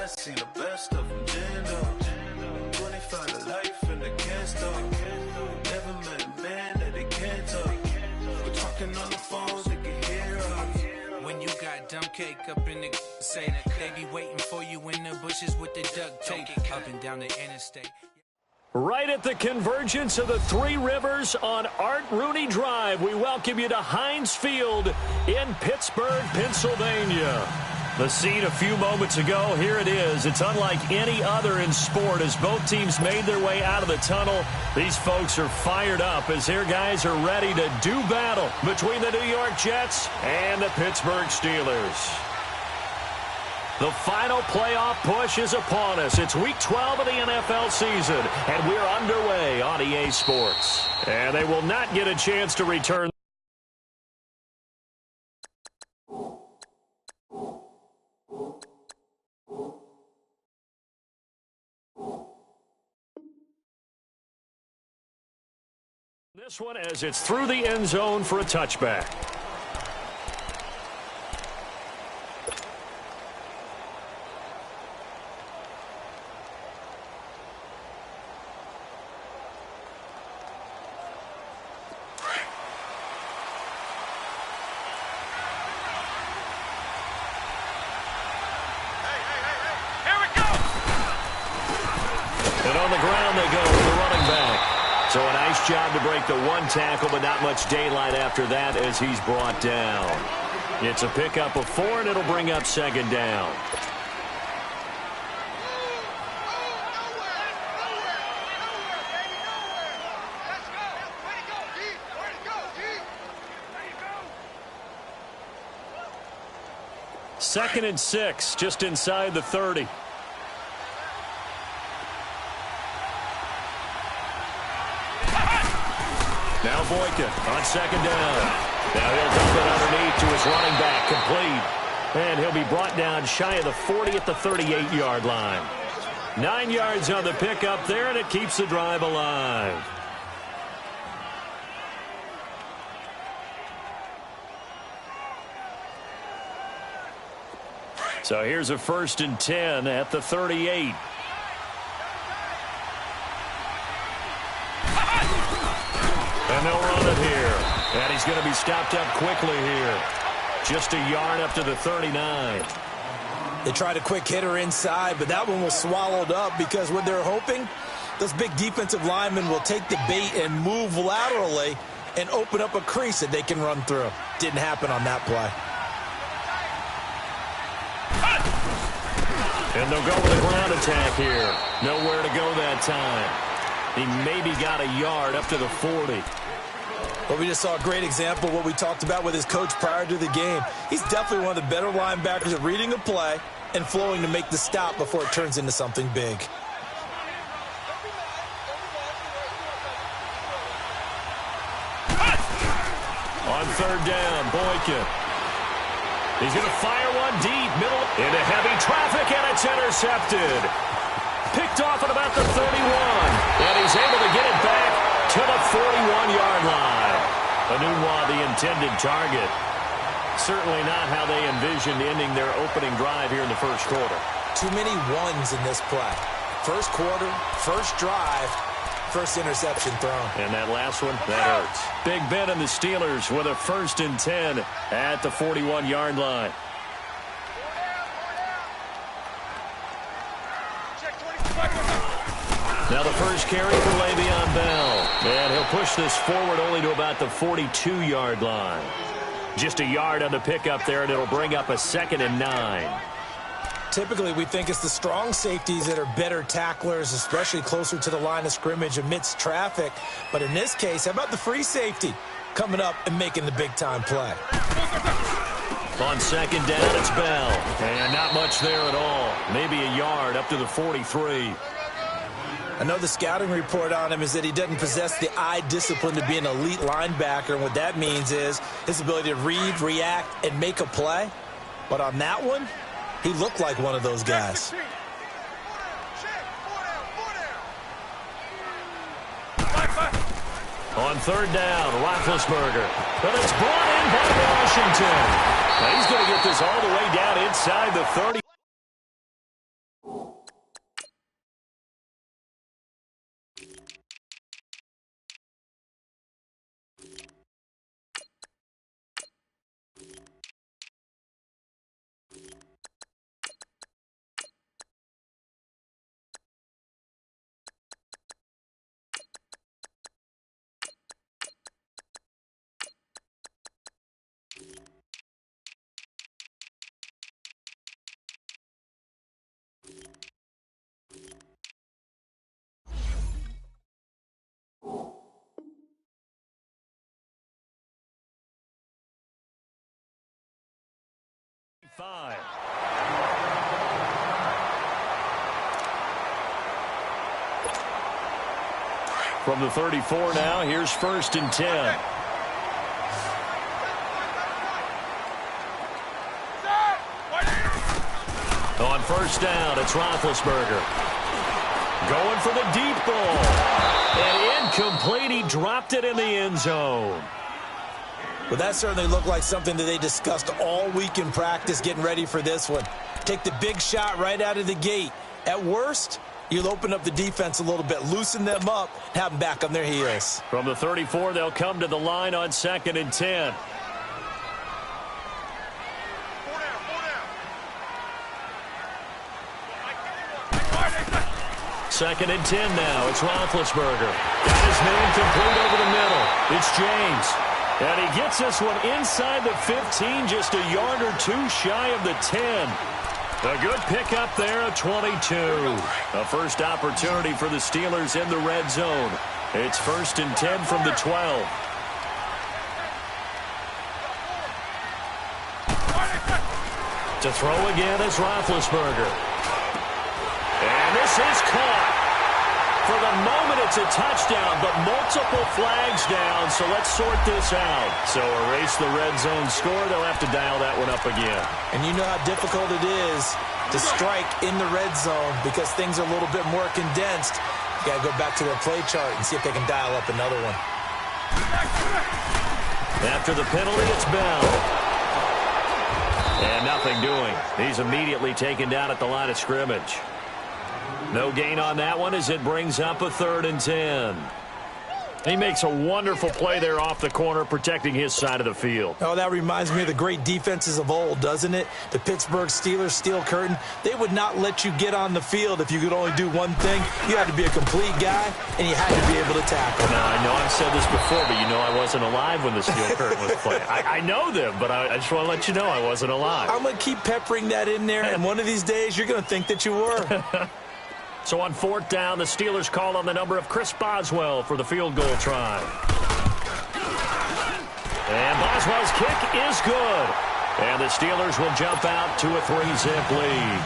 I seen the best of them, Jando. 25 to life and they can't stop. Never met a man that they can't talk. We're talking on the phones, they can hear us. When you got dumb cake up in the say that they be waiting for you in the bushes with the duct tape up and down the interstate. Right at the convergence of the Three Rivers on Art Rooney Drive, we welcome you to Heinz Field in Pittsburgh, Pennsylvania. The scene a few moments ago, here it is. It's unlike any other in sport as both teams made their way out of the tunnel. These folks are fired up as their guys are ready to do battle between the New York Jets and the Pittsburgh Steelers. The final playoff push is upon us. It's Week 12 of the NFL season, and we're underway on EA Sports. And they will not get a chance to return. This one as it's through the end zone for a touchback. So a nice job to break the one tackle, but not much daylight after that as he's brought down. It's a pickup of 4, and it'll bring up second down. Second and 6, just inside the 30. Now Boykin on second down. Now he'll dump it underneath to his running back, complete. And he'll be brought down shy of the 40 at the 38-yard line. 9 yards on the pickup there, and it keeps the drive alive. So here's a 1st and 10 at the 38. And they'll run it here. And he's going to be stopped up quickly here. Just a yard up to the 39. They tried a quick hitter inside, but that one was swallowed up because what they're hoping, those big defensive linemen will take the bait and move laterally and open up a crease that they can run through. Didn't happen on that play. And they'll go with a ground attack here. Nowhere to go that time. He maybe got a yard up to the 40. Well, we just saw a great example of what we talked about with his coach prior to the game. He's definitely one of the better linebackers at reading a play and flowing to make the stop before it turns into something big. On third down, Boykin. He's going to fire one deep, middle, into heavy traffic, and it's intercepted. Picked off at about the 31, and he's able to get it back to the 41-yard line. Anunwa, the intended target. Certainly not how they envisioned ending their opening drive here in the first quarter. Too many ones in this play. First quarter, first drive, first interception thrown. And that last one, that hurts. Big Ben and the Steelers with a 1st and 10 at the 41-yard line. Now the first carry for Le'Veon Bell. And he'll push this forward only to about the 42-yard line. Just a yard on the pickup there, and it'll bring up a 2nd and 9. Typically, we think it's the strong safeties that are better tacklers, especially closer to the line of scrimmage amidst traffic. But in this case, how about the free safety coming up and making the big-time play? On second down, it's Bell. And not much there at all. Maybe a yard up to the 43. I know the scouting report on him is that he doesn't possess the eye discipline to be an elite linebacker. And what that means is his ability to read, react, and make a play. But on that one, he looked like one of those guys. On third down, Roethlisberger. But it's brought in by Washington. Now he's going to get this all the way down inside the 30. 5. From the 34 now, here's 1st and 10. On 1st down, it's Roethlisberger. Going for the deep ball. And incomplete. He dropped it in the end zone. Well, that certainly looked like something that they discussed all week in practice getting ready for this one. Take the big shot right out of the gate. At worst, you'll open up the defense a little bit, loosen them up, have them back on their heels. From the 34, they'll come to the line on 2nd and 10. Second and 10 now. It's Roethlisberger. Got his man complete over the middle. It's James. And he gets this one inside the 15, just a yard or two shy of the 10. A good pickup there at 22. A first opportunity for the Steelers in the red zone. It's 1st and 10 from the 12. To throw again is Roethlisberger. And this is caught. For the moment, it's a touchdown, but multiple flags down, so let's sort this out. So erase the red zone score. They'll have to dial that one up again. And you know how difficult it is to strike in the red zone because things are a little bit more condensed. You got to go back to their play chart and see if they can dial up another one. After the penalty, it's Bell. And nothing doing. He's immediately taken down at the line of scrimmage. No gain on that one as it brings up a 3rd and 10. He makes a wonderful play there off the corner, protecting his side of the field. Oh, that reminds me of the great defenses of old, doesn't it? The Pittsburgh Steelers steel curtain. They would not let you get on the field if you could only do one thing. You had to be a complete guy, and you had to be able to tackle. Now, I know I've said this before, but you know I wasn't alive when the steel curtain was playing. I know them, but I just want to let you know I wasn't alive. I'm going to keep peppering that in there, and one of these days you're going to think that you were. So on 4th down, the Steelers call on the number of Chris Boswell for the field goal try. And Boswell's kick is good. And the Steelers will jump out to a 3-zip lead.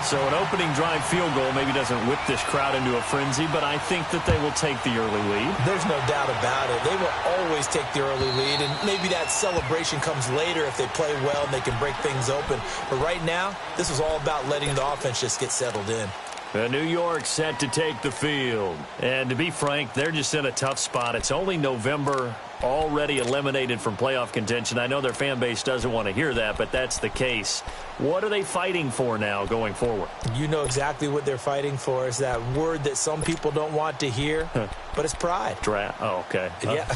So an opening drive field goal maybe doesn't whip this crowd into a frenzy, but I think that they will take the early lead. There's no doubt about it. They will always take the early lead, and maybe that celebration comes later if they play well and they can break things open. But right now, this is all about letting the offense just get settled in. New York set to take the field. And to be frank, they're just in a tough spot. It's only November, already eliminated from playoff contention. I know their fan base doesn't want to hear that, but that's the case. What are they fighting for now going forward? You know exactly what they're fighting for. Is that word that some people don't want to hear, but it's pride. Draft. Oh, okay. Yeah.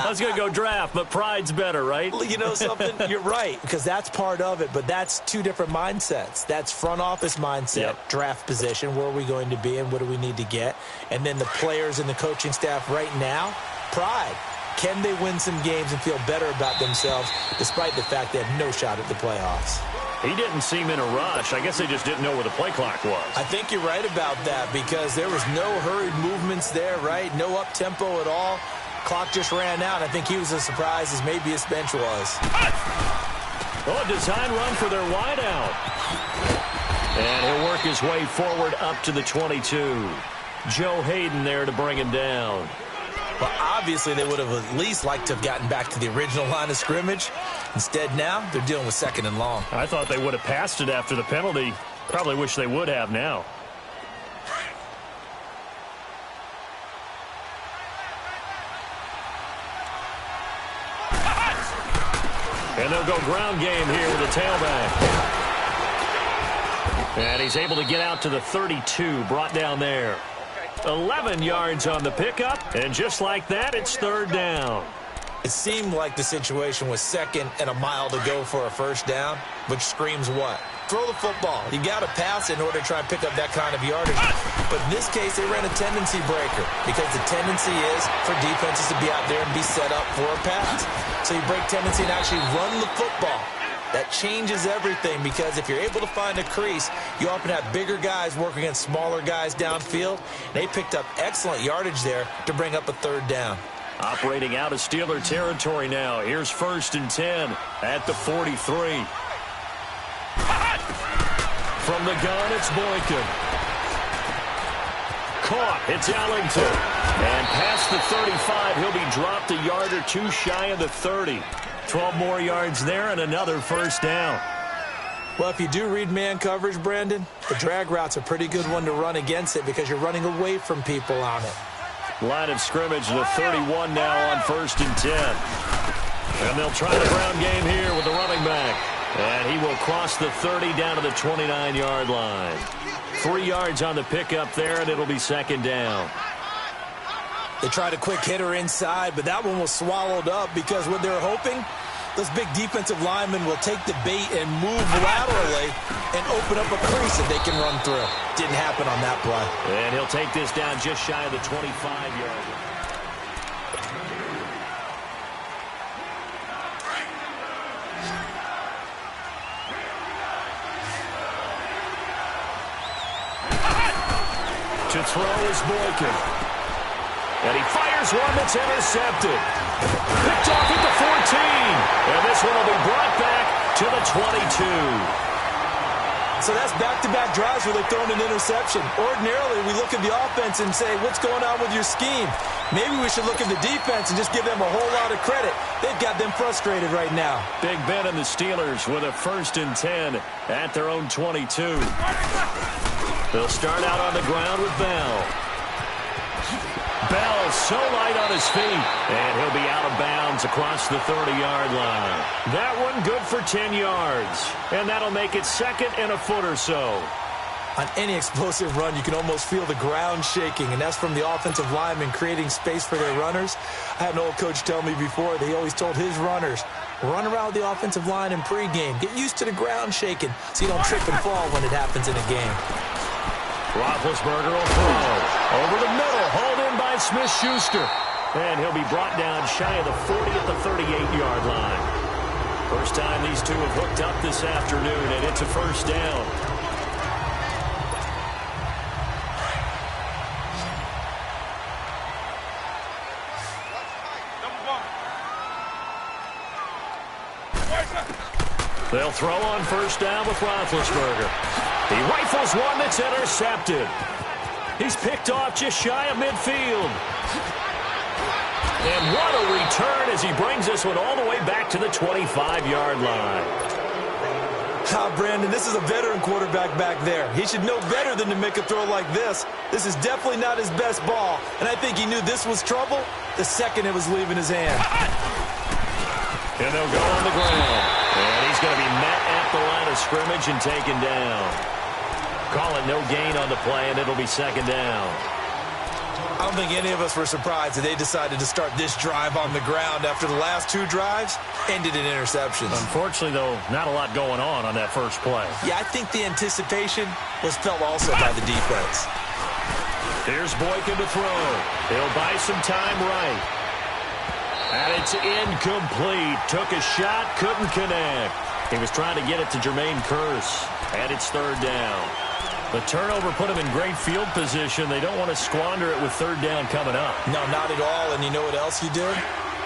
I was going to go draft, but pride's better, right? You know something? You're right, because that's part of it, but that's two different mindsets. That's front office mindset, draft position, where are we going to be and what do we need to get? And then the players and the coaching staff right now, pride. Can they win some games and feel better about themselves despite the fact they have no shot at the playoffs? He didn't seem in a rush. I guess they just didn't know where the play clock was. I think you're right about that because there was no hurried movements there, right? No up-tempo at all. Clock just ran out. I think he was as surprised as maybe his bench was. Oh, a design run for their wideout. And he'll work his way forward up to the 22. Joe Hayden there to bring him down. Well, obviously, they would have at least liked to have gotten back to the original line of scrimmage. Instead, now, they're dealing with 2nd and long. I thought they would have passed it after the penalty. Probably wish they would have now. And they'll go ground game here with the tailback. And he's able to get out to the 32, brought down there. 11 yards on the pickup, and just like that, it's 3rd down. It seemed like the situation was 2nd and a mile to go for a 1st down, which screams what? Throw the football. You got to pass in order to try and pick up that kind of yardage. But in this case, they ran a tendency breaker because the tendency is for defenses to be out there and be set up for a pass. So you break tendency and actually run the football. That changes everything because if you're able to find a crease, you often have bigger guys working against smaller guys downfield. They picked up excellent yardage there to bring up a 3rd down. Operating out of Steeler territory now. Here's 1st and 10 at the 43. From the gun, it's Boykin. Caught. It's Ellington. And past the 35, he'll be dropped a yard or two shy of the 30. 12 more yards there and another first down. Well, if you do read man coverage, Brandon, the drag route's a pretty good one to run against it because you're running away from people on it. Line of scrimmage to the 31 now on 1st and 10. And they'll try the ground game here with the running back. And he will cross the 30 down to the 29-yard line. 3 yards on the pickup there, and it'll be 2nd down. They tried a quick hitter inside, but that one was swallowed up because what they're hoping, those big defensive linemen will take the bait and move laterally and open up a crease that they can run through. Didn't happen on that play. And he'll take this down just shy of the 25-yard line. To throw is Boykin. And he fires one that's intercepted. Picked off at the 14. And this one will be brought back to the 22. So that's back-to-back drives where they've thrown an interception. Ordinarily, we look at the offense and say, what's going on with your scheme? Maybe we should look at the defense and just give them a whole lot of credit. They've got them frustrated right now. Big Ben and the Steelers with a 1st and 10 at their own 22. They'll start out on the ground with Bell. Bell so light on his feet, and he'll be out of bounds across the 30-yard line. That one good for 10 yards, and that'll make it 2nd and a foot or so. On any explosive run, you can almost feel the ground shaking, and that's from the offensive linemen creating space for their runners. I had an old coach tell me before, they always told his runners, run around with the offensive line in pregame. Get used to the ground shaking so you don't trip and fall when it happens in a game. Roethlisberger will throw. Over the middle, hauled in by Smith-Schuster. And he'll be brought down shy of the 40 at the 38-yard line. First time these two have hooked up this afternoon, and it's a first down. They'll throw on first down with Roethlisberger. He rifles one that's intercepted. He's picked off just shy of midfield. And what a return as he brings this one all the way back to the 25-yard line. Brandon, this is a veteran quarterback back there. He should know better than to make a throw like this. This is definitely not his best ball, and I think he knew this was trouble the second it was leaving his hand. And they'll go on the ground. And he's going to be met at the line of scrimmage and taken down. Call it no gain on the play, and it'll be 2nd down. I don't think any of us were surprised that they decided to start this drive on the ground after the last 2 drives ended in interceptions. Unfortunately, though, not a lot going on that first play. Yeah, I think the anticipation was felt also by the defense. Here's Boykin to throw. He'll buy some time right. And it's incomplete. Took a shot, couldn't connect. He was trying to get it to Jermaine Kearse. And it's 3rd down. The turnover put him in great field position. They don't want to squander it with 3rd down coming up. No, not at all. And you know what else you do?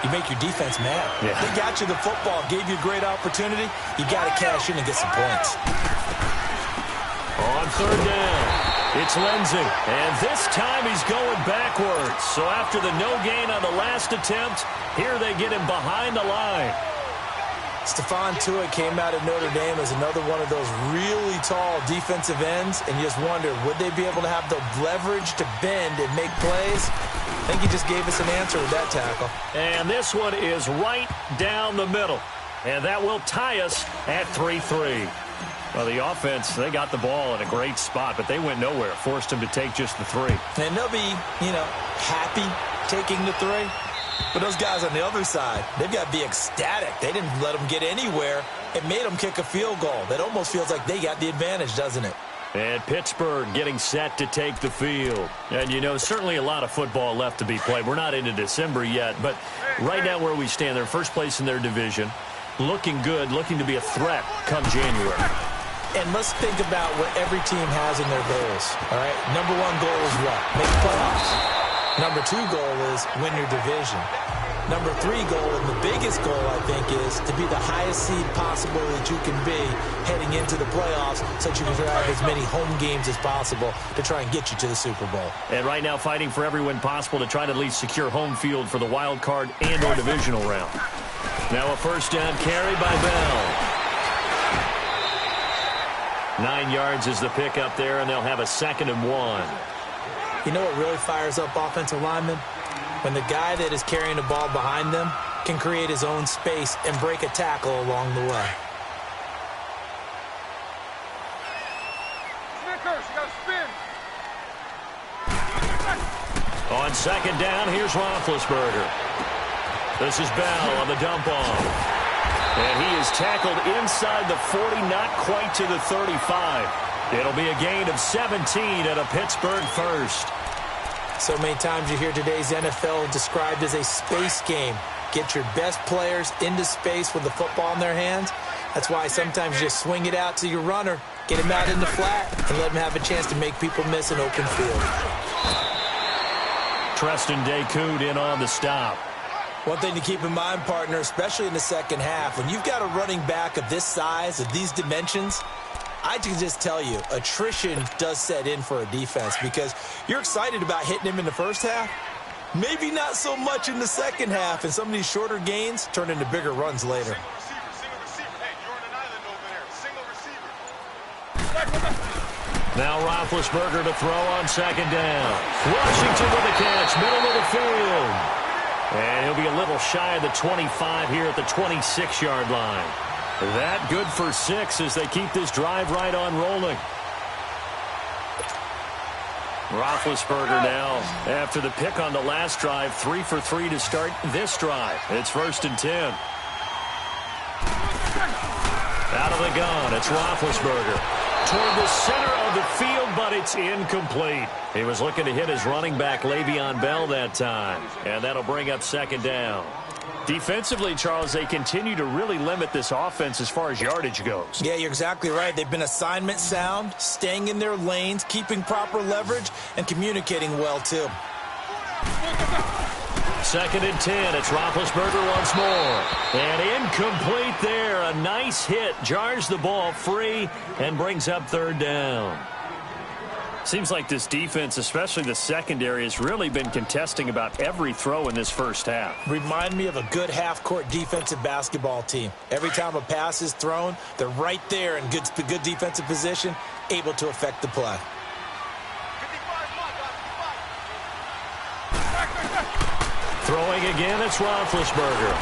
You make your defense mad. Yeah. They got you the football, gave you a great opportunity. You got to cash in and get some points. On 3rd down, it's Lindsey. And this time he's going backwards. So after the no gain on the last attempt, here they get him behind the line. Stephon Tuitt came out of Notre Dame as another one of those really tall defensive ends, and you just wonder, would they be able to have the leverage to bend and make plays? I think he just gave us an answer with that tackle. And this one is right down the middle, and that will tie us at 3-3. Well, the offense, they got the ball in a great spot, but they went nowhere, forced him to take just the 3. And they'll be, happy taking the 3. But those guys on the other side, they've got to be ecstatic. They didn't let them get anywhere. It made them kick a field goal. That almost feels like they got the advantage, doesn't it? And Pittsburgh getting set to take the field. And, certainly a lot of football left to be played. We're not into December yet, but right now where we stand, they're first place in their division. Looking good, looking to be a threat come January. And let's think about what every team has in their goals, all right? Number 1 goal is what? Make playoffs. Number 2 goal is win your division. Number 3 goal, and the biggest goal, I think, is to be the highest seed possible that you can be heading into the playoffs so that you can have as many home games as possible to try and get you to the Super Bowl. And right now fighting for every win possible to try to at least secure home field for the wild card and or divisional round. Now a first down carry by Bell. 9 yards is the pickup there, and they'll have a 2nd and 1. You know what really fires up offensive linemen? When the guy that is carrying the ball behind them can create his own space and break a tackle along the way. Snickers, you gotta spin. On 2nd down, here's Roethlisberger. This is Bell on the dump off. And he is tackled inside the 40, not quite to the 35. It'll be a gain of 17 at a Pittsburgh first. So many times you hear today's NFL described as a space game. Get your best players into space with the football in their hands. That's why sometimes you just swing it out to your runner, get him out in the flat, and let him have a chance to make people miss an open field. Treston Decoud in on the stop. One thing to keep in mind, partner, especially in the second half, when you've got a running back of this size, of these dimensions, I can just tell you, attrition does set in for a defense because you're excited about hitting him in the first half. Maybe not so much in the second half, and some of these shorter gains turn into bigger runs later. Single receiver. Hey, you're on an island over there. Single receiver. Now Roethlisberger to throw on 2nd down. Washington with the catch, middle of the field. And he'll be a little shy of the 25 here at the 26-yard line. That good for 6 as they keep this drive right on rolling. Roethlisberger now, after the pick on the last drive, 3 for 3 to start this drive. It's 1st and 10. Out of the gun, it's Roethlisberger. Toward the center of the field, but it's incomplete. He was looking to hit his running back, Le'Veon Bell, that time. And that'll bring up 2nd down. Defensively, Charles, they continue to really limit this offense as far as yardage goes. Yeah, you're exactly right. They've been assignment sound, staying in their lanes, keeping proper leverage, and communicating well, too. 2nd and 10. It's Roethlisberger once more. And incomplete there. A nice hit. Jars the ball free and brings up 3rd down. Seems like this defense, especially the secondary, has really been contesting about every throw in this first half. Remind me of a good half-court defensive basketball team. Every time a pass is thrown, they're right there in good defensive position, able to affect the play. Throwing again, it's Roethlisberger.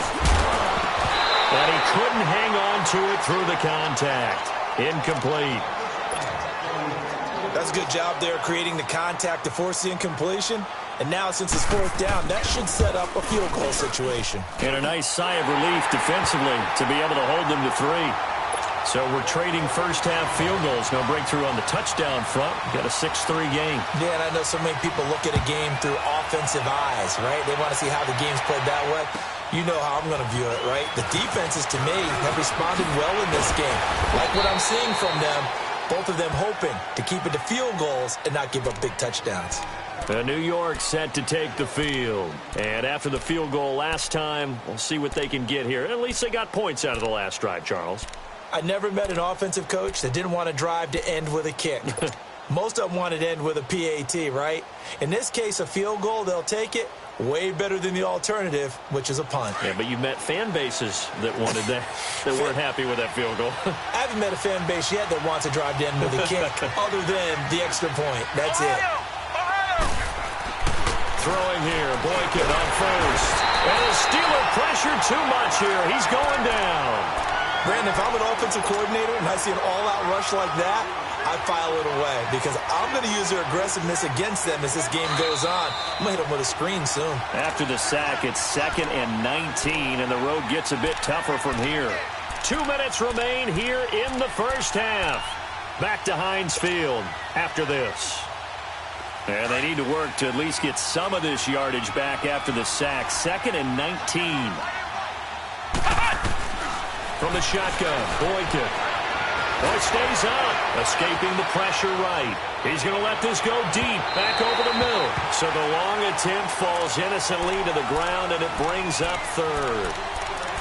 And he couldn't hang on to it through the contact. Incomplete. That's a good job there creating the contact to force the incompletion. And now, since it's 4th down, that should set up a field goal situation. And a nice sigh of relief defensively to be able to hold them to 3. So we're trading first-half field goals. No breakthrough on the touchdown front. Got a 6-3 game. Yeah, and I know so many people look at a game through offensive eyes, right? They want to see how the game's played that way. You know how I'm going to view it, right? The defenses, to me, have responded well in this game. Like what I'm seeing from them. Both of them hoping to keep it to field goals and not give up big touchdowns. New York set to take the field. And after the field goal last time, we'll see what they can get here. At least they got points out of the last drive, Charles. I never met an offensive coach that didn't want to drive to end with a kick. Most of them wanted to end with a PAT, right? In this case, a field goal, they'll take it. Way better than the alternative, which is a punt. Yeah, but you met fan bases that wanted that, that weren't happy with that field goal. I haven't met a fan base yet that wants to drive to end with a kick other than the extra point. That's it. Throwing here, Boykin on first. And the Steeler pressure too much here. He's going down. Brandon, if I'm an offensive coordinator and I see an all-out rush like that, I file it away because I'm going to use their aggressiveness against them as this game goes on. I'm going to hit them with a screen soon. After the sack, it's 2nd and 19, and the road gets a bit tougher from here. 2 minutes remain here in the first half. Back to Heinz Field after this. And they need to work to at least get some of this yardage back after the sack. 2nd and 19. From the shotgun, Boykin. Boy stays on, escaping the pressure right. He's going to let this go deep, back over the middle. So the long attempt falls innocently to the ground, and it brings up third.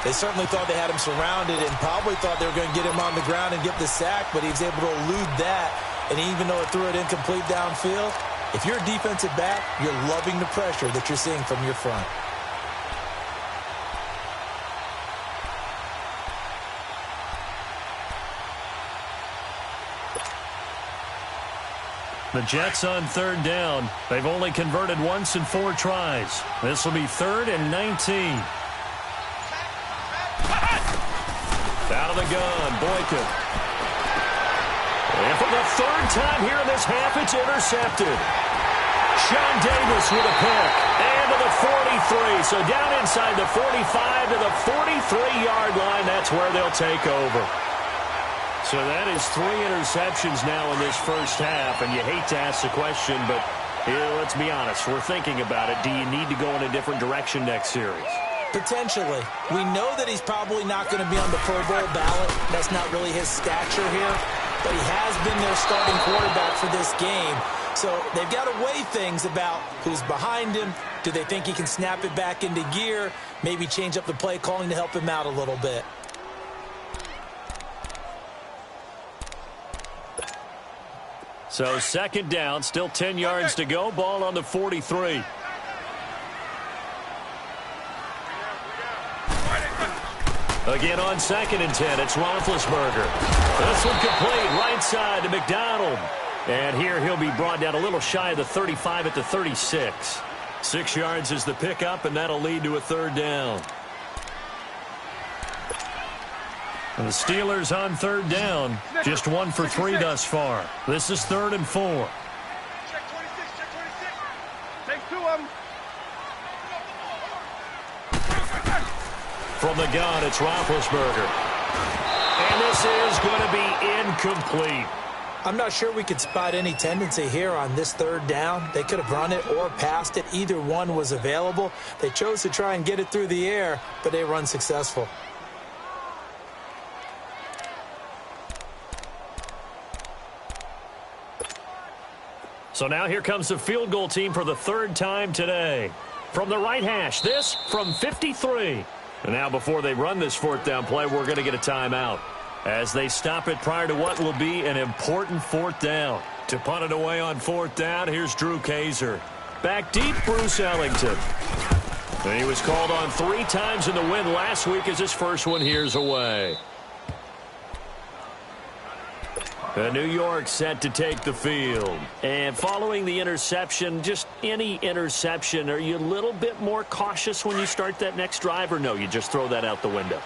They certainly thought they had him surrounded and probably thought they were going to get him on the ground and get the sack, but he was able to elude that. And even though it threw it incomplete downfield, if you're a defensive back, you're loving the pressure that you're seeing from your front. The Jets on third down. They've only converted once in 4 tries. This will be 3rd and 19. Out of the gun, Boykin. And for the 3rd time here in this half, it's intercepted. Sean Davis with a pick. And to the 43. So down inside the 45 to the 43-yard line. That's where they'll take over. So that is 3 interceptions now in this first half. And you hate to ask the question, but let's be honest. We're thinking about it. Do you need to go in a different direction next series? Potentially. We know that he's probably not going to be on the Pro Bowl ballot. That's not really his stature here. But he has been their starting quarterback for this game. So they've got to weigh things about who's behind him. Do they think he can snap it back into gear? Maybe change up the play calling to help him out a little bit. So 2nd down, still 10 yards to go. Ball on the 43. Again on 2nd and 10, it's Roethlisberger. This one complete, right side to McDonald. And here he'll be brought down a little shy of the 35 at the 36. 6 yards is the pickup, and that'll lead to a 3rd down. And the Steelers on 3rd down, just 1 for 3 thus far. This is 3rd and 4. Check 26, check 26. Take 2 of them. From the gun, it's Roethlisberger. And this is going to be incomplete. I'm not sure we could spot any tendency here on this 3rd down. They could have run it or passed it. Either one was available. They chose to try and get it through the air, but they were unsuccessful. So now here comes the field goal team for the 3rd time today. From the right hash, this from 53. And now before they run this 4th down play, we're going to get a timeout as they stop it prior to what will be an important 4th down. To punt it away on 4th down, here's Drew Kaiser. Back deep, Bruce Ellington. And he was called on 3 times in the win last week as his first one here's away. New York set to take the field. And following the interception, just any interception, are you a little bit more cautious when you start that next drive, or no, you just throw that out the window?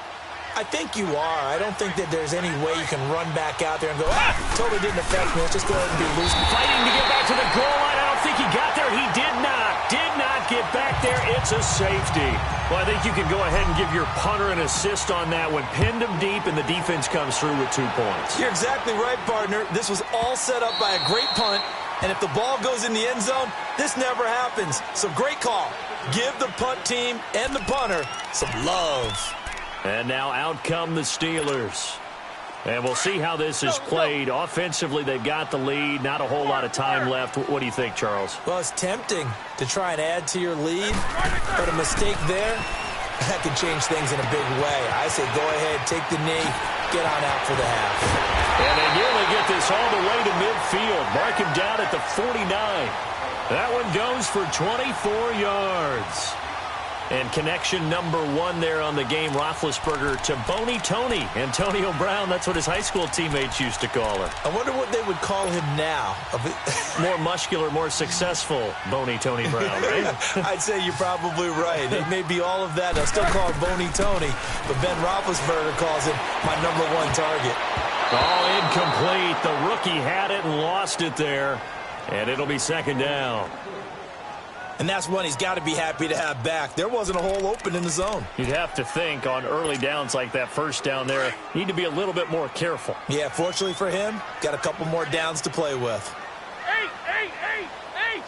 I think you are. I don't think that there's any way you can run back out there and go, totally didn't affect me. Let's just go ahead and be loose. Fighting to get back to the goal line. I don't think he got there. He did not get back there. It's a safety. Well, I think you can go ahead and give your punter an assist on that one. Pinned him deep, and the defense comes through with 2 points. You're exactly right, partner. This was all set up by a great punt, and if the ball goes in the end zone, this never happens. So great call. Give the punt team and the punter some love. And now out come the Steelers. And we'll see how this is played. Offensively, they've got the lead. Not a whole lot of time left. What do you think, Charles? Well, it's tempting to try and add to your lead, but a mistake there, that can change things in a big way. I say go ahead, take the knee, get on out for the half. And they nearly get this all the way to midfield. Mark him down at the 49. That one goes for 24 yards. And connection number 1 there on the game, Roethlisberger to Boney Tony. Antonio Brown, that's what his high school teammates used to call him. I wonder what they would call him now. More muscular, more successful Boney Tony Brown, right? I'd say you're probably right. It may be all of that. They'll still call him Boney Tony, but Ben Roethlisberger calls him my number 1 target. All incomplete. The rookie had it and lost it there. And it'll be 2nd down. And that's one he's got to be happy to have back. There wasn't a hole open in the zone. You'd have to think on early downs like that first down there, you need to be a little bit more careful. Yeah, fortunately for him, got a couple more downs to play with. 8.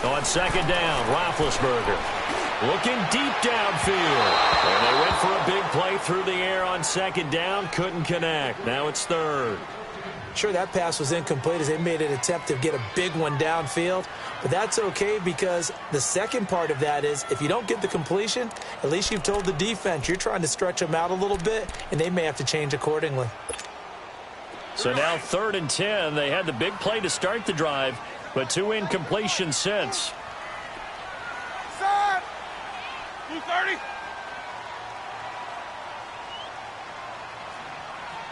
On 2nd down, Roethlisberger. Looking deep downfield. And they went for a big play through the air on second down. Couldn't connect. Now it's third. Sure, that pass was incomplete as they made an attempt to get a big one downfield. But that's okay because the second part of that is if you don't get the completion, at least you've told the defense you're trying to stretch them out a little bit, and they may have to change accordingly. So now 3rd and 10. They had the big play to start the drive, but 2 incompletions since. Side. 230.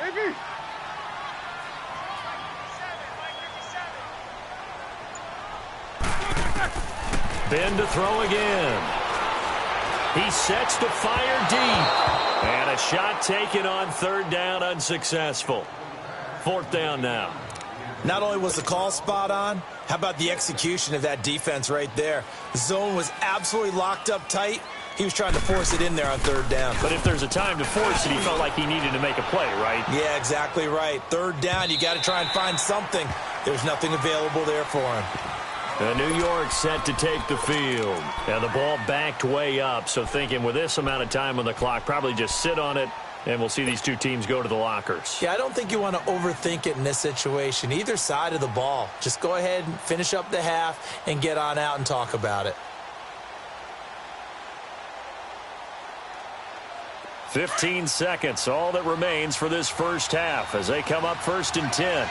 AB. Ben to throw again. He sets to fire deep. And a shot taken on 3rd down, unsuccessful. 4th down now. Not only was the call spot on, how about the execution of that defense right there? The zone was absolutely locked up tight. He was trying to force it in there on 3rd down. But if there's a time to force it, he felt like he needed to make a play, right? Yeah, exactly right. 3rd down, you got to try and find something. There's nothing available there for him. New York set to take the field. And the ball backed way up, so thinking with this amount of time on the clock, probably just sit on it, and we'll see these two teams go to the lockers. Yeah, I don't think you want to overthink it in this situation. Either side of the ball. Just go ahead and finish up the half and get on out and talk about it. 15 seconds, all that remains for this first half as they come up 1st and 10.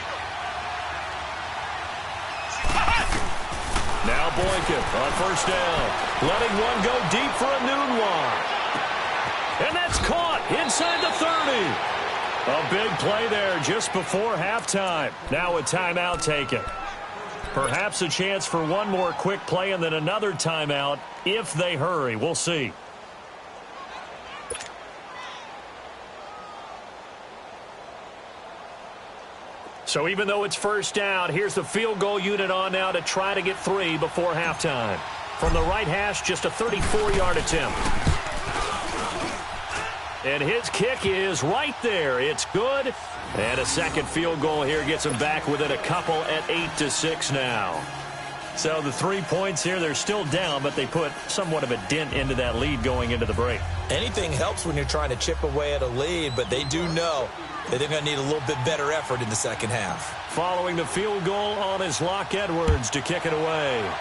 Now Boykin on 1st down. Letting one go deep for a noon one. And that's caught inside the 30. A big play there just before halftime. Now a timeout taken. Perhaps a chance for one more quick play and then another timeout if they hurry. We'll see. So even though it's 1st down, here's the field goal unit on now to try to get 3 before halftime. From the right hash, just a 34-yard attempt. And his kick is right there. It's good. And a second field goal here gets him back within a couple at 8-6 now. So the 3 points here, they're still down, but they put somewhat of a dent into that lead going into the break. Anything helps when you're trying to chip away at a lead, but they do know that they're going to need a little bit better effort in the second half. Following the field goal on is Locke Edwards to kick it away.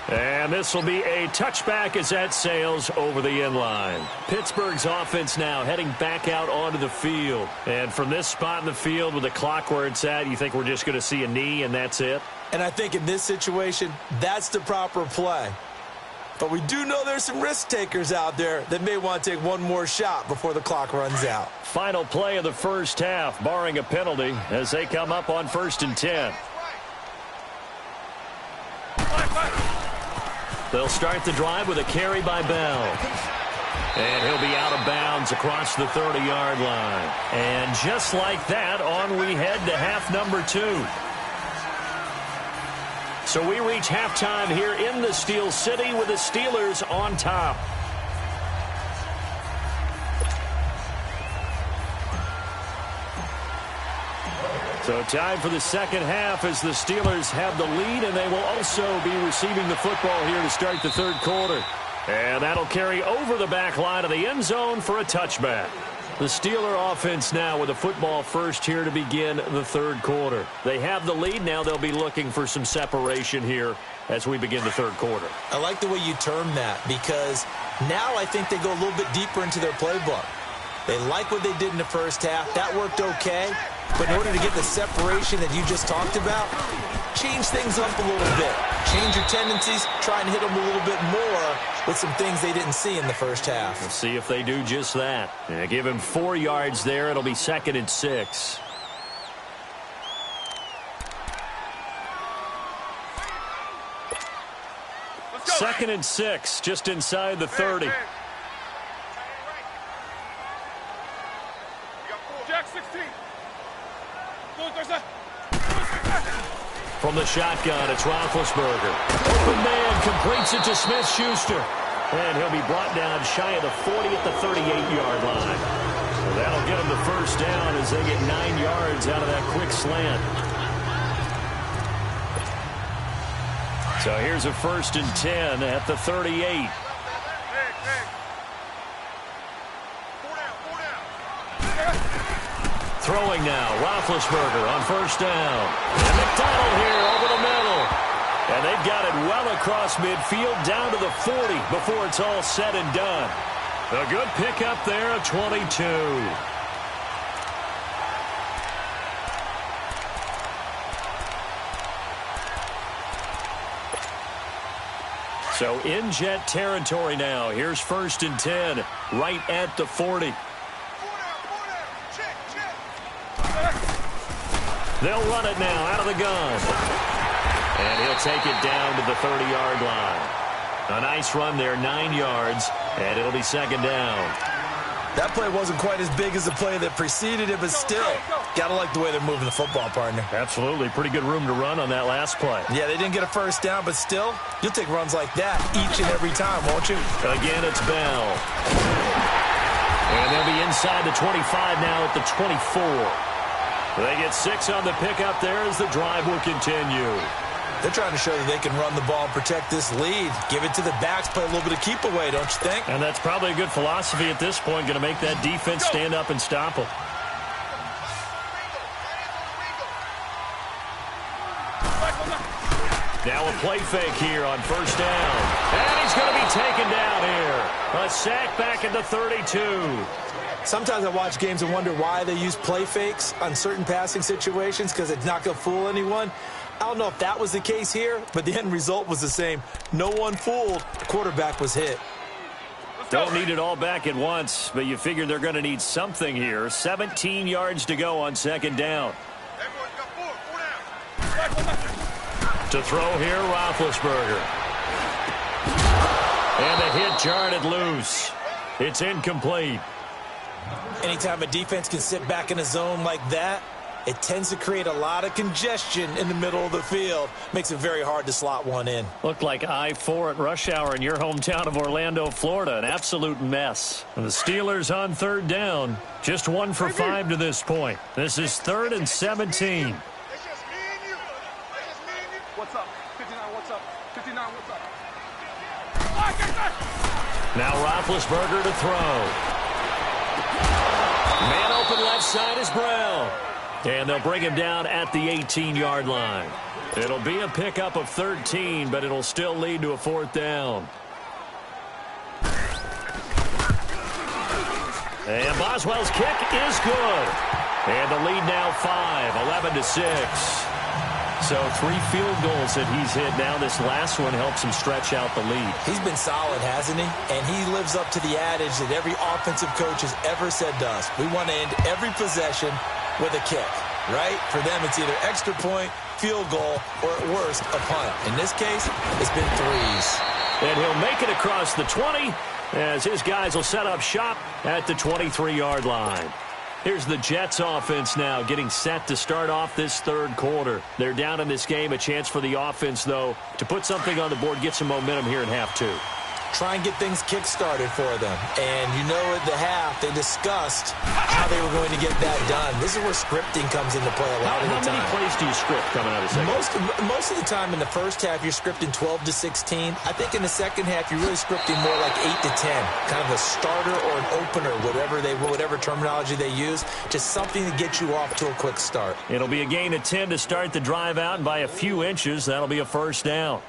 And this will be a touchback as that sails over the end line. Pittsburgh's offense now heading back out onto the field. And from this spot in the field with the clock where it's at, you think we're just going to see a knee and that's it? And I think in this situation, that's the proper play. But we do know there's some risk takers out there that may want to take one more shot before the clock runs out. Final play of the first half, barring a penalty, as they come up on 1st and 10. They'll start the drive with a carry by Bell. And he'll be out of bounds across the 30-yard line. And just like that, on we head to half number 2. So we reach halftime here in the Steel City with the Steelers on top. So time for the second half as the Steelers have the lead, and they will also be receiving the football here to start the 3rd quarter. And that'll carry over the back line of the end zone for a touchback. The Steeler offense now with the football first here to begin the 3rd quarter. They have the lead. Now they'll be looking for some separation here as we begin the 3rd quarter. I like the way you term that because now I think they go a little bit deeper into their playbook. They like what they did in the first half. That worked okay. But in order to get the separation that you just talked about, change things up a little bit. Change your tendencies. Try and hit them a little bit more with some things they didn't see in the first half. We'll see if they do just that. And give him 4 yards there. It'll be 2nd and 6. Second and 6, just inside the 30. Jack 16. From the shotgun, it's Roethlisberger. Open man completes it to Smith-Schuster. And he'll be brought down shy of the 40 at the 38-yard line. So that'll get him the first down as they get 9 yards out of that quick slant. So here's a 1st and 10 at the 38. Throwing now, Roethlisberger on 1st down. And McDonald here over the middle. And they've got it well across midfield down to the 40 before it's all said and done. A good pickup there at 22. So in Jet territory now. Here's 1st and 10 right at the 40. They'll run it now out of the gun. And he'll take it down to the 30-yard line. A nice run there, 9 yards, and it'll be 2nd down. That play wasn't quite as big as the play that preceded it, but still, got to like the way they're moving the football, partner. Absolutely. Pretty good room to run on that last play. Yeah, they didn't get a 1st down, but still, you'll take runs like that each and every time, won't you? Again, it's Bell. And they'll be inside the 25 now at the 24. They get 6 on the pickup there as the drive will continue. They're trying to show that they can run the ball and protect this lead. Give it to the backs, play a little bit of keep away, don't you think? And that's probably a good philosophy at this point, going to make that defense stand up and stop them. Now a play fake here on 1st down. And he's going to be taken down here. A sack back at the 32. Sometimes I watch games and wonder why they use play fakes on certain passing situations because it's not going to fool anyone. I don't know if that was the case here, but the end result was the same. No one fooled. The quarterback was hit. Don't need it all back at once, but you figure they're going to need something here. 17 yards to go on 2nd down. To throw here, Roethlisberger. And the hit jarred it loose. It's incomplete. Anytime a defense can sit back in a zone like that, it tends to create a lot of congestion in the middle of the field. Makes it very hard to slot one in. Looked like I-4 at rush hour in your hometown of Orlando, Florida. An absolute mess. And the Steelers on 3rd down. Just 1 for 5 to this point. This is 3rd and 17. What's up? 59, what's up? 59, what's up? Now Roethlisberger to throw. Man open left side is Brown. And they'll bring him down at the 18-yard line. It'll be a pickup of 13, but it'll still lead to a 4th down. And Boswell's kick is good. And the lead now 5, 11-6. So 3 field goals that he's hit now. This last one helps him stretch out the lead. He's been solid, hasn't he? And he lives up to the adage that every offensive coach has ever said to us. We want to end every possession with a kick, right? For them, it's either extra point, field goal, or at worst, a punt. In this case, it's been 3s. And he'll make it across the 20 as his guys will set up shop at the 23-yard line. Here's the Jets offense now getting set to start off this 3rd quarter. They're down in this game. A chance for the offense, though, to put something on the board, get some momentum here in half 2. Try and get things kick-started for them. And you know at the half, they discussed how they were going to get that done. This is where scripting comes into play a lot of the time. How many plays do you script coming out of second? Most of the time in the first half, you're scripting 12 to 16. I think in the second half, you're really scripting more like 8 to 10. Kind of a starter or an opener, whatever terminology they use. Just something to get you off to a quick start. It'll be a gain of 10 to start the drive out, and by a few inches, that'll be a 1st down.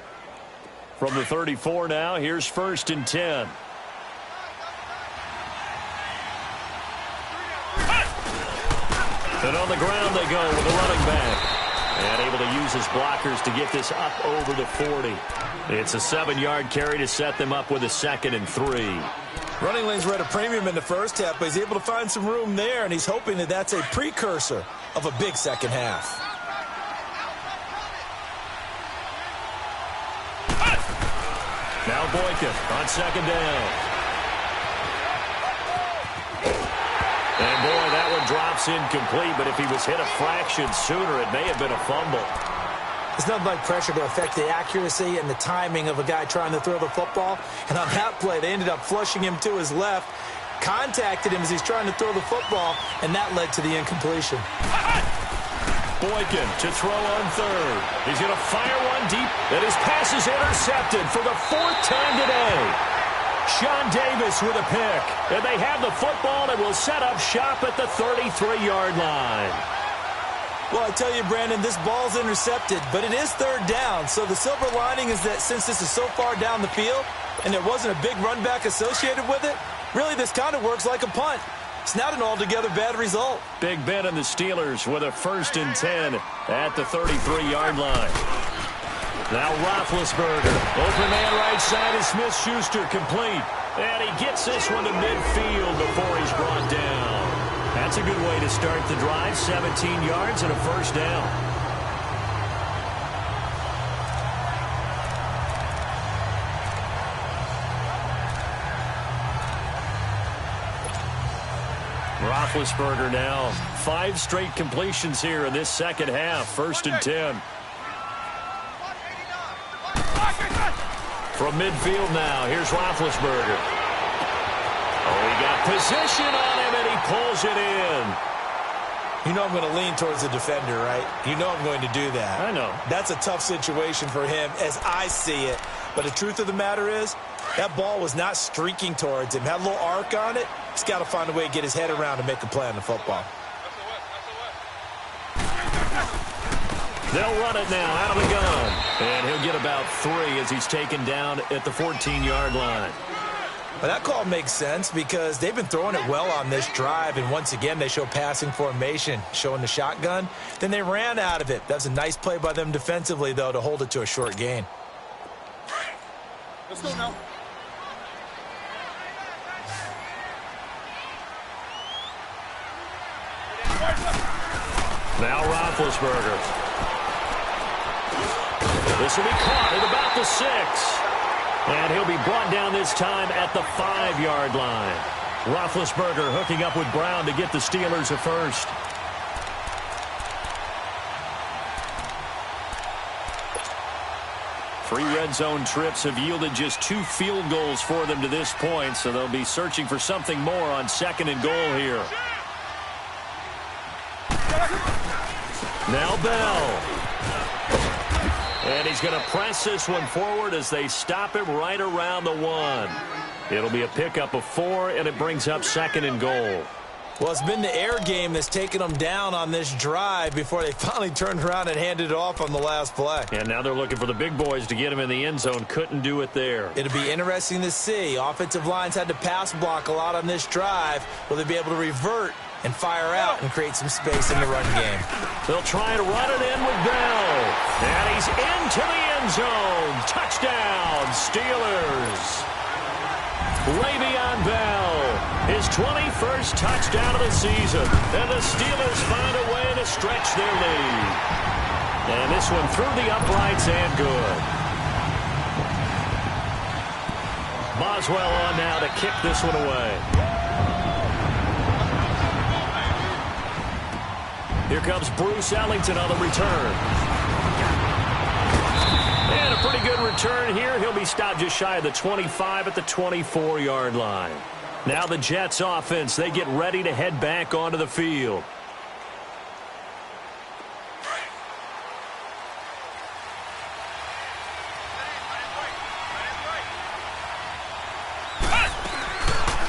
From the 34 now, here's 1st and 10. And on the ground they go with the running back. And able to use his blockers to get this up over the 40. It's a 7-yard carry to set them up with a 2nd and 3. Running lanes were at a premium in the first half, but he's able to find some room there, and he's hoping that that's a precursor of a big second half. Now Boykin on 2nd down. And boy, that one drops incomplete, but if he was hit a fraction sooner, it may have been a fumble. It's nothing like pressure to affect the accuracy and the timing of a guy trying to throw the football. And on that play, they ended up flushing him to his left, contacted him as he's trying to throw the football, and that led to the incompletion. Boykin to throw on third. He's going to fire one deep, and his pass is intercepted for the fourth time today. Sean Davis with a pick, and they have the football and will set up shop at the 33-yard line. Well, I tell you, Brandon, this ball's intercepted, but it is third down. So the silver lining is that since this is so far down the field and there wasn't a big run back associated with it, really this kind of works like a punt. It's not an altogether bad result. Big Ben and the Steelers with a 1st and 10 at the 33-yard line. Now Roethlisberger. Open man right side is Smith-Schuster, complete. And he gets this one to midfield before he's brought down. That's a good way to start the drive. 17 yards and a 1st down. Roethlisberger now. 5 straight completions here in this second half. 1st and 10. From midfield now, here's Roethlisberger. Oh, he got position on him, and he pulls it in. You know I'm going to lean towards the defender, right? You know I'm going to do that. I know. That's a tough situation for him as I see it. But the truth of the matter is, that ball was not streaking towards him. Had a little arc on it. He's got to find a way to get his head around and make a play on the football. They'll run it now out of the gun. And he'll get about 3 as he's taken down at the 14-yard line. But that call makes sense because they've been throwing it well on this drive, and once again they show passing formation, showing the shotgun. Then they ran out of it. That was a nice play by them defensively, though, to hold it to a short gain. Let's go now. Now Roethlisberger. This will be caught at about the 6. And he'll be brought down this time at the 5-yard line. Roethlisberger hooking up with Brown to get the Steelers a 1st. Three red zone trips have yielded just 2 field goals for them to this point, so they'll be searching for something more on 2nd and goal here. Now Bell. And he's going to press this one forward as they stop him right around the 1. It'll be a pickup of 4, and it brings up 2nd and goal. Well, it's been the air game that's taken them down on this drive before they finally turned around and handed it off on the last play. And now they're looking for the big boys to get him in the end zone. Couldn't do it there. It'll be interesting to see. Offensive lines had to pass block a lot on this drive. Will they be able to revert and fire out and create some space in the run game? They'll try and run it in with Bell. And he's into the end zone. Touchdown, Steelers. Le'Veon Bell, his 21st touchdown of the season. And the Steelers find a way to stretch their lead. And this one through the uprights and good. Boswell on now to kick this one away. Here comes Bruce Ellington on the return. And a pretty good return here. He'll be stopped just shy of the 25 at the 24-yard line. Now the Jets offense, they get ready to head back onto the field.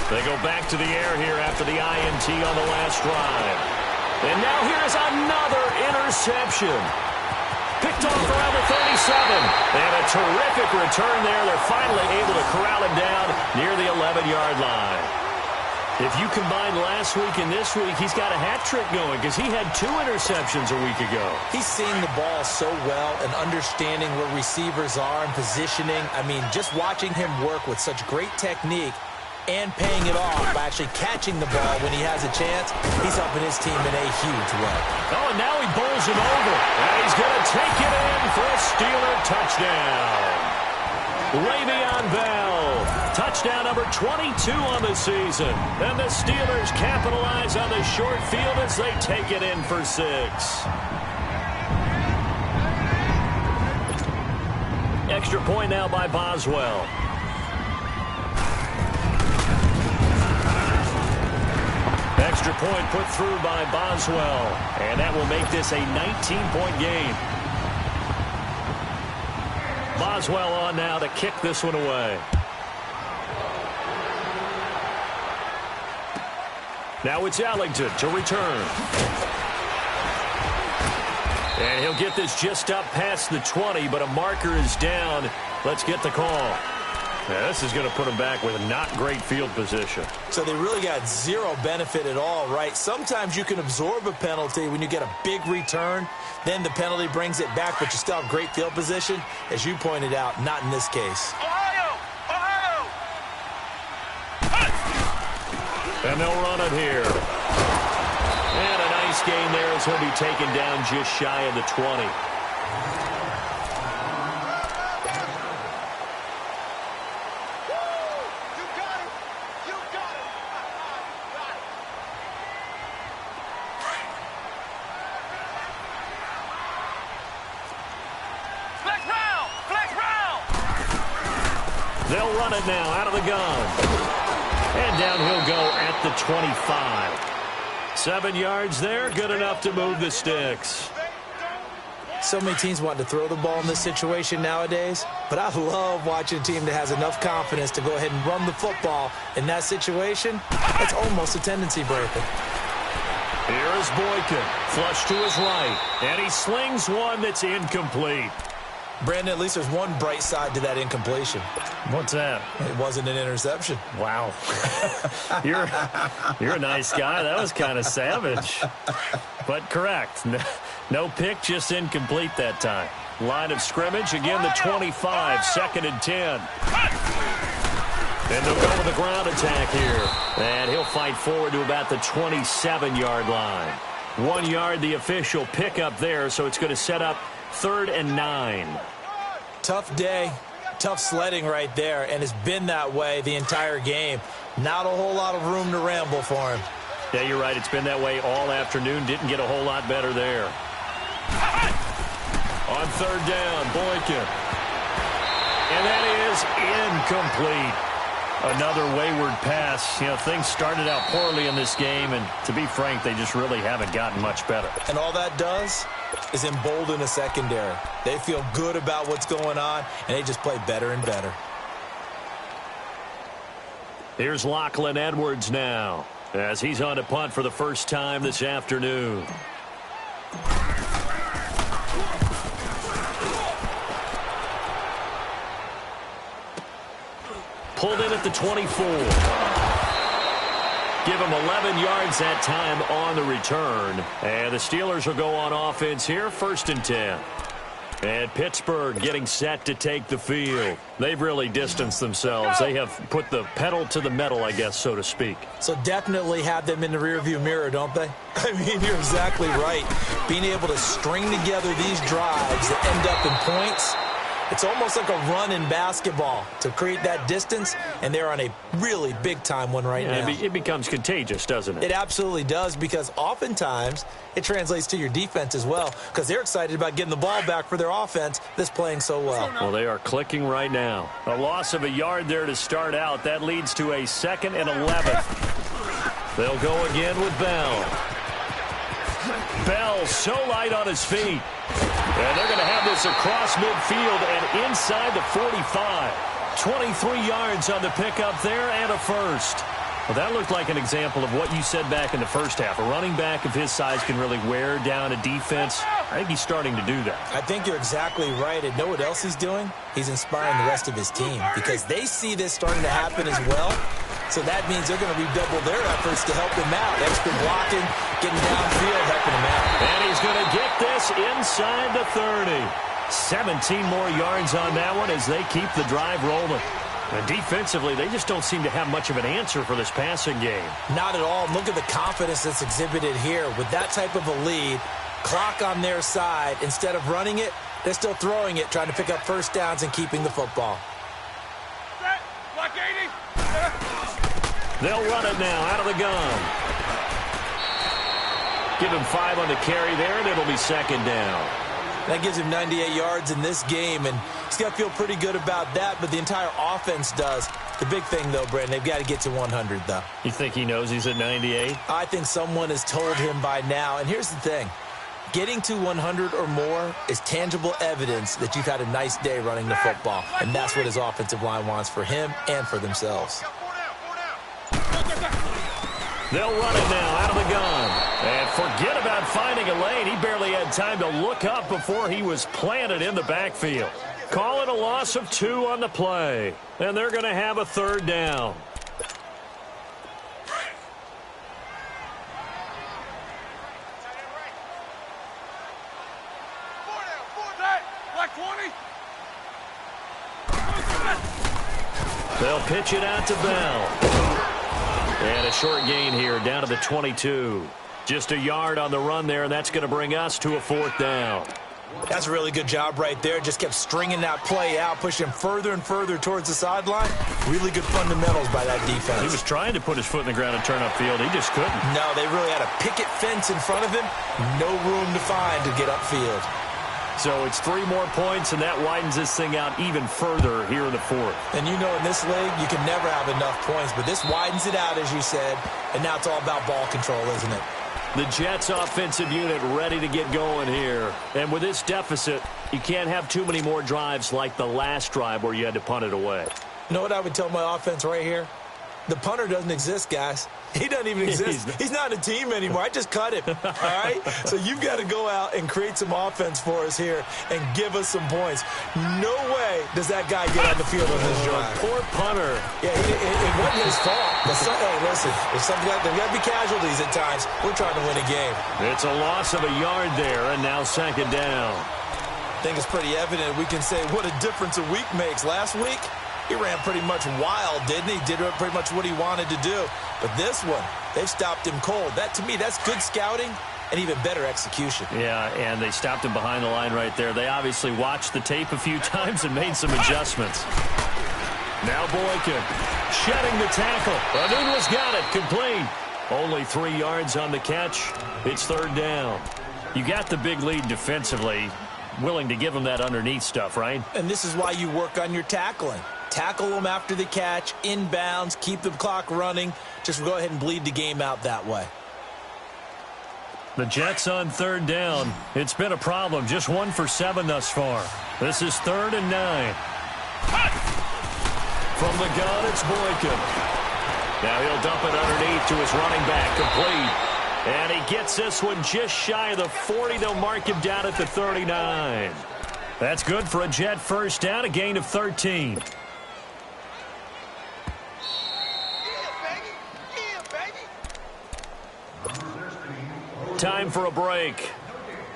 They go back to the air here after the INT on the last drive. And now here is another interception. Picked off around the 37. And a terrific return there. They're finally able to corral him down near the 11-yard line. If you combine last week and this week, he's got a hat trick going because he had 2 interceptions a week ago. He's seeing the ball so well and understanding where receivers are and positioning. I mean, just watching him work with such great technique and paying it off by actually catching the ball when he has a chance, he's helping his team in a huge way. Oh, and now he bowls him over. And he's going to take it in for a Steeler touchdown. Le'Veon Bell, touchdown number 22 on the season. And the Steelers capitalize on the short field as they take it in for 6. Extra point now by Boswell. Extra point put through by Boswell. And that will make this a 19-point game. Boswell on now to kick this one away. Now it's Ellington to return. And he'll get this just up past the 20, but a marker is down. Let's get the call. Now, this is going to put them back with not great field position. So they really got zero benefit at all, right? Sometimes you can absorb a penalty when you get a big return. Then the penalty brings it back, but you still have great field position. As you pointed out, not in this case. Ohio! Ohio! And they'll run it here. And a nice gain there as he'll be taken down just shy of the 20. They'll run it now out of the gun. And down he'll go at the 25. 7 yards there, good enough to move the sticks. So many teams want to throw the ball in this situation nowadays, but I love watching a team that has enough confidence to go ahead and run the football in that situation. That's almost a tendency breaker. Here is Boykin, flush to his right, and he slings one that's incomplete. Brandon, at least there's one bright side to that incompletion. What's that? It wasn't an interception. Wow. You're a nice guy. That was kind of savage. But correct. No pick, just incomplete that time. Line of scrimmage, again the 25, 2nd and 10. And they'll go with the ground attack here. And he'll fight forward to about the 27-yard line. 1 yard, the official pickup there, so it's going to set up 3rd and 9. Tough day, tough sledding right there, and it's been that way the entire game. Not a whole lot of room to ramble for him. Yeah, you're right. It's been that way all afternoon. Didn't get a whole lot better there. On 3rd down, Boykin. And that is incomplete. Another wayward pass. You know, things started out poorly in this game, and to be frank, they just really haven't gotten much better. And all that does is embolden a secondary. They feel good about what's going on, and they just play better and better. Here's Lachlan Edwards now, as he's on to punt for the first time this afternoon. Pulled in at the 24. Give him 11 yards that time on the return. And the Steelers will go on offense here, 1st and 10. And Pittsburgh getting set to take the field. They've really distanced themselves. They have put the pedal to the metal, I guess, so to speak. So definitely have them in the rearview mirror, don't they? I mean, you're exactly right. Being able to string together these drives that end up in points, it's almost like a run in basketball to create that distance, and they're on a really big-time one right now. It becomes contagious, doesn't it? It absolutely does, because oftentimes it translates to your defense as well, because they're excited about getting the ball back for their offense that's playing so well. Well, they are clicking right now. A loss of a yard there to start out. That leads to a 2nd and 11. They'll go again with Bell. Bell so light on his feet. And they're going to have this across midfield and inside the 45. 23 yards on the pickup there and a first. Well, that looked like an example of what you said back in the first half. A running back of his size can really wear down a defense. I think he's starting to do that. I think you're exactly right. And know what else he's doing? He's inspiring the rest of his team because they see this starting to happen as well. So that means they're going to redouble their efforts to help him out. Extra blocking, getting downfield, helping him out. And he's going to get this inside the 30. 17 more yards on that one as they keep the drive rolling. And defensively, they just don't seem to have much of an answer for this passing game. Not at all. Look at the confidence that's exhibited here. With that type of a lead, clock on their side, instead of running it, they're still throwing it, trying to pick up first downs and keeping the football. Block 80. They'll run it now out of the gun. Give him 5 on the carry there, and it'll be 2nd down. That gives him 98 yards in this game, and he's got to feel pretty good about that, but the entire offense does. The big thing, though, Brandon, they've got to get to 100, though. You think he knows he's at 98? I think someone has told him by now, and here's the thing. Getting to 100 or more is tangible evidence that you've had a nice day running the football, and that's what his offensive line wants for him and for themselves. They'll run it now out of the gun. And forget about finding a lane. He barely had time to look up before he was planted in the backfield. Call it a loss of 2 on the play. And they're going to have a third down. They'll pitch it out to Bell. And a short gain here down to the 22. Just a yard on the run there, and that's going to bring us to a 4th down. That's a really good job right there. Just kept stringing that play out, pushing him further and further towards the sideline. Really good fundamentals by that defense. He was trying to put his foot in the ground and turn upfield. He just couldn't. No, they really had a picket fence in front of him. No room to find to get upfield. So it's 3 more points, and that widens this thing out even further here in the 4th. And you know in this league, you can never have enough points, but this widens it out, as you said, and now it's all about ball control, isn't it? The Jets offensive unit ready to get going here. And with this deficit, you can't have too many more drives like the last drive where you had to punt it away. You know what I would tell my offense right here? The punter doesn't exist, guys. He doesn't even exist. He's not a team anymore. I just cut him, all right? So you've got to go out and create some offense for us here and give us some points. No way does that guy get on the field on this drive. Poor punter. Yeah, it wasn't his fault. Hey, listen, there's got to be casualties at times. We're trying to win a game. It's a loss of a yard there, and now 2nd down. I think it's pretty evident we can say what a difference a week makes. Last week, he ran pretty much wild, didn't he? Did pretty much what he wanted to do. But this one, they've stopped him cold. That, to me, that's good scouting and even better execution. Yeah, and they stopped him behind the line right there. They obviously watched the tape a few times and made some adjustments. Now Boykin shedding the tackle. Anunua's got it. Complete. Only 3 yards on the catch. It's 3rd down. You got the big lead defensively. Willing to give him that underneath stuff, right? And this is why you work on your tackling. Tackle them after the catch, inbounds, keep the clock running. Just go ahead and bleed the game out that way. The Jets on 3rd down. It's been a problem. Just 1 for 7 thus far. This is 3rd and 9. From the gun, it's Boykin. Now he'll dump it underneath to his running back. Complete. And he gets this one just shy of the 40. They'll mark him down at the 39. That's good for a Jet 1st down, a gain of 13. Time for a break.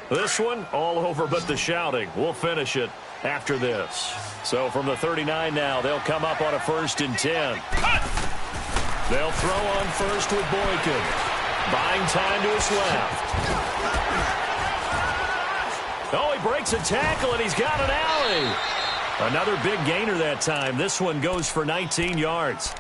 This one, all over but the shouting. We'll finish it after this. So from the 39 now, they'll come up on a 1st and 10. They'll throw on first with Boykin. Buying time to his left. Oh, he breaks a tackle, and he's got an alley. Another big gainer that time. This one goes for 19 yards.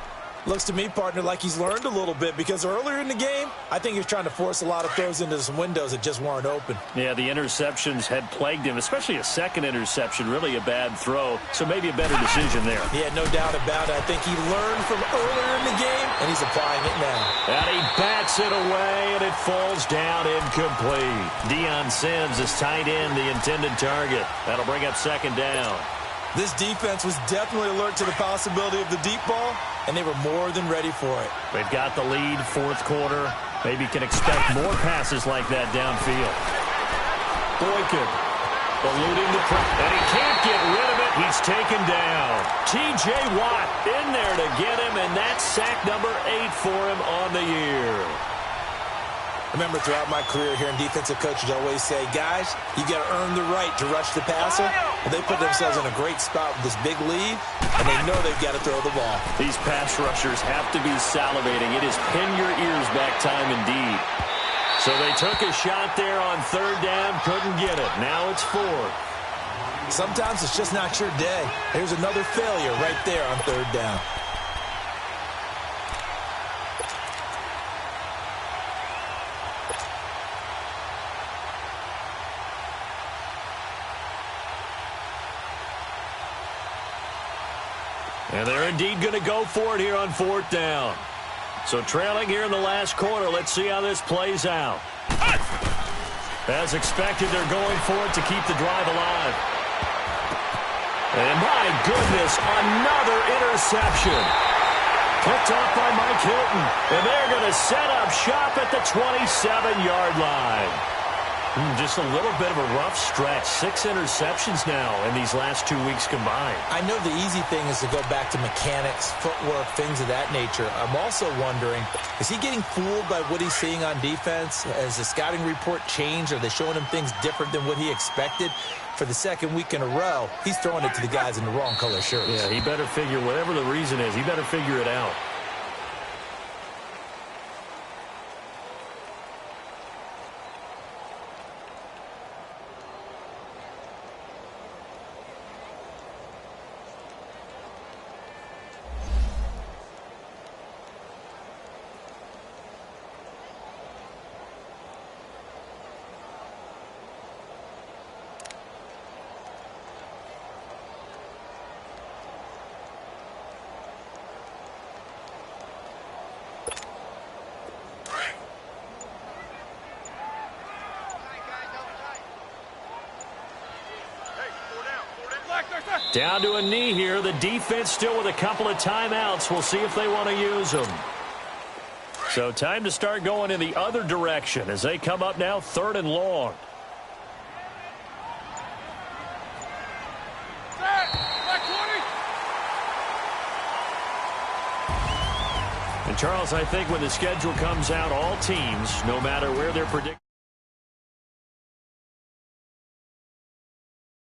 Looks to me, partner, like he's learned a little bit because earlier in the game, I think he was trying to force a lot of throws into some windows that just weren't open. Yeah, the interceptions had plagued him, especially a second interception, really a bad throw. So maybe a better decision there. Yeah, no doubt about it. I think he learned from earlier in the game, and he's applying it now. And he bats it away, and it falls down incomplete. Deion Sims is tight end, the intended target. That'll bring up 2nd down. This defense was definitely alert to the possibility of the deep ball, and they were more than ready for it. They've got the lead, 4th quarter. Maybe can expect more passes like that downfield. Boykin eluding the pressure, and he can't get rid of it. He's taken down. T.J. Watt in there to get him, and that's sack number 8 for him on the year. Remember, throughout my career here in defensive coaches always say, guys, you got to earn the right to rush the passer. Well, they put themselves in a great spot with this big lead, and they know they've got to throw the ball. These pass rushers have to be salivating. It is pin your ears back time indeed. So they took a shot there on 3rd down, couldn't get it. Now it's 4th. Sometimes it's just not your day. There's another failure right there on 3rd down. And they're indeed going to go for it here on 4th down. So trailing here in the last quarter. Let's see how this plays out. As expected, they're going for it to keep the drive alive. And my goodness, another interception. Picked off by Mike Hilton. And they're going to set up shop at the 27-yard line. Just a little bit of a rough stretch. 6 interceptions now in these last 2 weeks combined. I know the easy thing is to go back to mechanics, footwork, things of that nature. I'm also wondering, is he getting fooled by what he's seeing on defense? Has the scouting report changed? Are they showing him things different than what he expected? For the second week in a row, he's throwing it to the guys in the wrong color shirts. Yeah, he better figure, whatever the reason is, he better figure it out. Down to a knee here. The defense still with a couple of timeouts. We'll see if they want to use them. So time to start going in the other direction as they come up now 3rd and long. And Charles, I think when the schedule comes out, all teams, no matter where they're predicted,